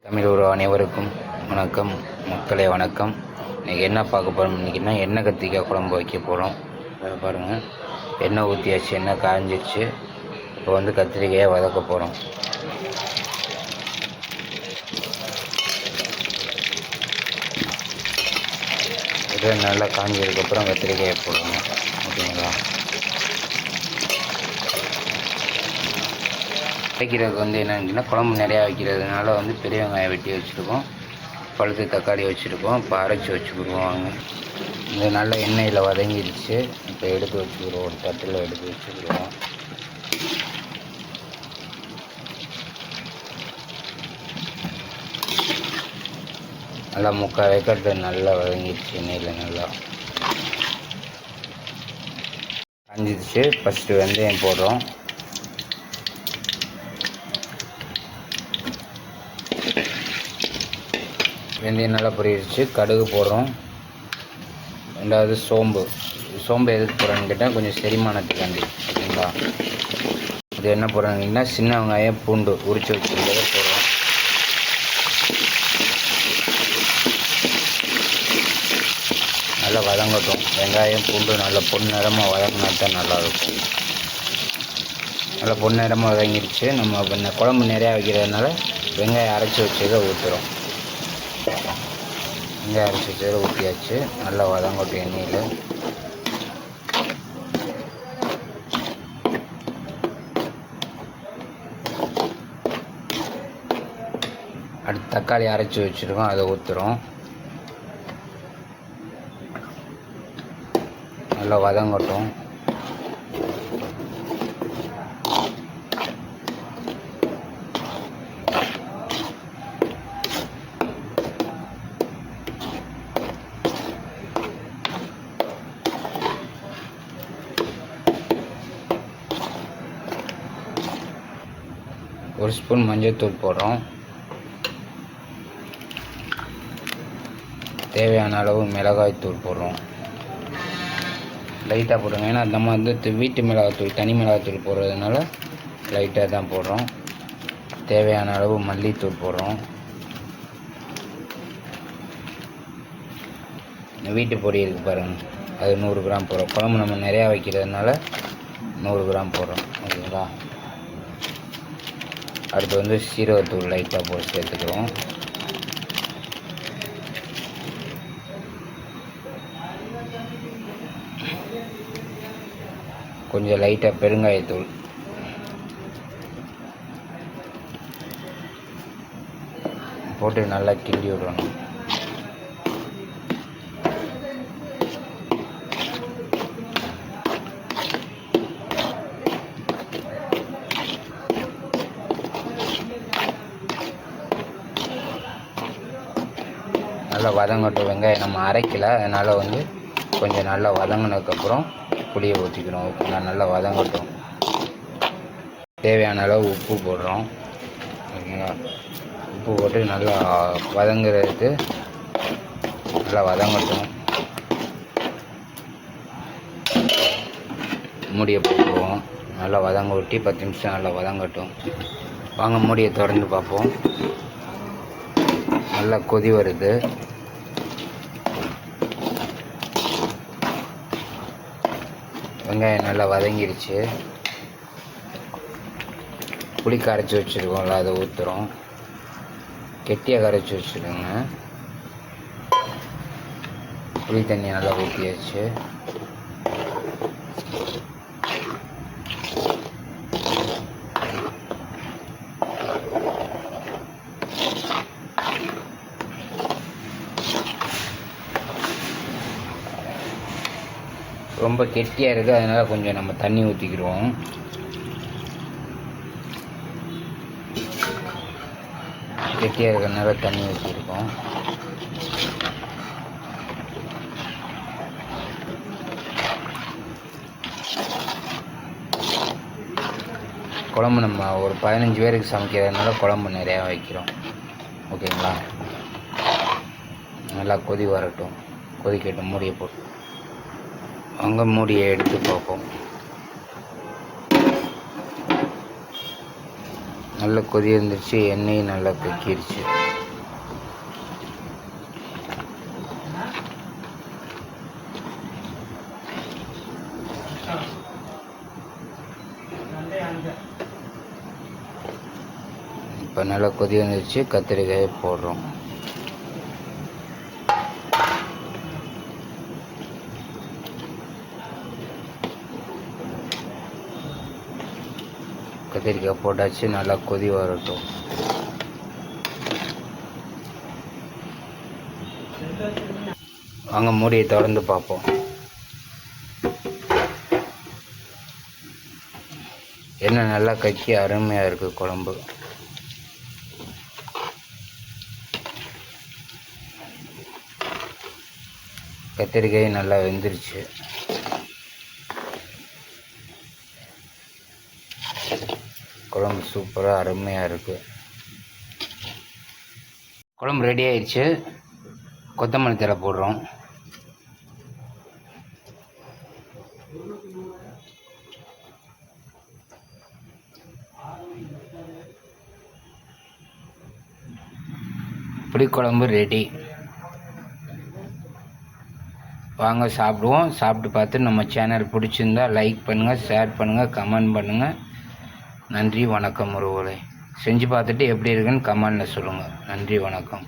தமிழ் உறவு அனைவருக்கும் வணக்கம். மக்களே வணக்கம். இன்றைக்கி என்ன பார்க்க போகிறோம்? இன்றைக்கினா எண்ணெய் கத்திரிக்காய் குழம்பு வைக்க போகிறோம். பாருங்கள், எண்ணெய் ஊற்றியாச்சு, எண்ணெய் காஞ்சிடுச்சு. இப்போ வந்து கத்திரிக்காயை வதக்க போகிறோம். இது நல்லா காஞ்சதுக்கப்புறம் கத்திரிக்காயை போடணும். ஓகேங்களா? வைக்கிறதுக்கு வந்து என்னன்னா, குழம்பு நிறையா வைக்கிறதுனால வந்து பெரிய வெங்காயம் வெட்டி வச்சுருக்கோம், பழுத்து தக்காளி வச்சுருக்கோம். இப்போ அரைச்சி வச்சுக்கிடுவோம். இந்த நல்ல எண்ணெயில் வதங்கிடுச்சு. இப்போ எடுத்து வச்சுக்கிடுவோம், ஒரு தட்டில் எடுத்து வச்சுக்கிடுவோம். நல்லா முக்கால் வைக்கிறது நல்லா வதங்கிடுச்சு. எண்ணெயில் நல்லா காஞ்சிடுச்சு. ஃபஸ்ட்டு வெந்தயம் போடுறோம். வெந்தயம் நல்லா பொரியிடுச்சு. கடுகு போடுறோம். ரெண்டாவது சோம்பு எதுக்கு போடுறேன்னு கேட்டால் கொஞ்சம் செரிமானத்துக்காண்டி. ஓகேங்களா? இது என்ன போடுறாங்கன்னா, சின்ன வெங்காயம் பூண்டு உரித்து வச்சுருக்கிறத போடுறோம். நல்லா வதங்கட்டும். வெங்காயம் பூண்டு நல்லா பொன்னிறமாக வதங்கினா தான் நல்லாயிருக்கும். நல்லா பொன்னிறமாக வதங்கிடுச்சு. நம்ம குழம்பு நிறையா வைக்கிறதுனால வெங்காயம் அரைச்சி வச்சதை ஊற்றுறோம். வெங்காயம் அரைச்சி வச்சதை ஊற்றியாச்சு. நல்லா வதங்கட்டும் எண்ணெயில். அடுத்து தக்காளி அரைச்சி வச்சுருக்கோம், அதை ஊற்றுறோம். நல்லா வதங்கட்டும். ஒரு ஸ்பூன் மஞ்சள்தூள் போடுறோம். தேவையான அளவு மிளகாய்த்தூள் போடுறோம். லைட்டாக போடுறோம், ஏன்னா நம்ம வந்து வீட்டு மிளகாத்தூள் தனி மிளகாத்தூள் போடுறதுனால லைட்டாக தான் போடுறோம். தேவையான அளவு மல்லித்தூள் போடுறோம். வீட்டு பொடி இருக்குது பாருங்கள், அது 100 கிராம் போடுறோம். குழம்பு நம்ம நிறையா வைக்கிறதுனால 100 கிராம் போடுறோம். ஓகேங்களா? அடுத்து வந்து சீரகத்தூள் லைட்டாக போட்டு சேர்த்துக்கிறோம். கொஞ்சம் லைட்டாக பெருங்காயத்தூள் போட்டு நல்லா கிண்டி விடணும். நல்லா வதங்கட்டும். வெங்காயம் நம்ம அரைக்கலை, அதனால் வந்து கொஞ்சம் நல்லா வதங்கினதுக்கப்புறம் புளியை ஊற்றிக்கணும். ஓகேங்களா? நல்லா வதங்கட்டும். தேவையான அளவு உப்பு போடுறோம். ஓகேங்களா? உப்பு போட்டு நல்லா வதங்குறதுக்கு நல்லா வதங்கட்டும். மூடியை போட்டுருவோம். நல்லா வதங்க விட்டு 10 நிமிஷம் நல்லா வதங்கட்டும். வாங்க மூடியை திறந்து பார்ப்போம். நல்லா கொதி வருது. வெங்காயம் நல்லா வதங்கிடுச்சு. புளி கரைச்சி வச்சுருக்கோம்ல, அதை ஊற்றுறோம். கெட்டியாக கரைச்சி வச்சுருங்க. புளி தண்ணி நல்லா ஊற்றியாச்சு. ரொம்ப கெட்டியாக இருக்குது, அதனால் கொஞ்சம் நம்ம தண்ணி ஊற்றிக்கிடுவோம். கெட்டியாக இருக்கிறதுனால தண்ணி ஊற்றிருக்கோம். குழம்பு நம்ம ஒரு 15 பேருக்கு சமைக்கிறதுனால குழம்பு நிறையா வைக்கிறோம். ஓகேங்களா? நல்லா கொதி வரட்டும். கொதிக்கட்டும். மூடியை போட்டு அங்கே மூடியை எடுத்து பார்ப்போம். நல்ல கொதி இருந்துச்சு, எண்ணெயும் நல்லா கக்கிருச்சு. இப்போ நல்லா கொதி வந்துருச்சு, கத்திரிக்காயை போடுறோம். கத்திரிக்காய் போட்டாச்சு, நல்லா கொதி வரட்டும். வாங்க மூடியை திறந்து பார்ப்போம். எண்ணெய் நல்லா கக்கி அருமையாக இருக்குது குழம்பு. கத்திரிக்காய் நல்லா வெந்துருச்சு. குழம்பு சூப்பராக அருமையாக இருக்குது. குழம்பு ரெடி ஆயிடுச்சு. கொத்தமல்லி தழை போடுறோம். புளிக்குழம்பு ரெடி. வாங்க சாப்பிடுவோம். சாப்பிட்டு பார்த்து நம்ம சேனல் பிடிச்சிருந்தா லைக் பண்ணுங்கள், ஷேர் பண்ணுங்கள், கமெண்ட் பண்ணுங்கள். நன்றி வணக்கம் உறவுகளே. செஞ்சு பார்த்துட்டு எப்படி இருக்குன்னு கமெண்டில் சொல்லுங்கள். நன்றி வணக்கம்.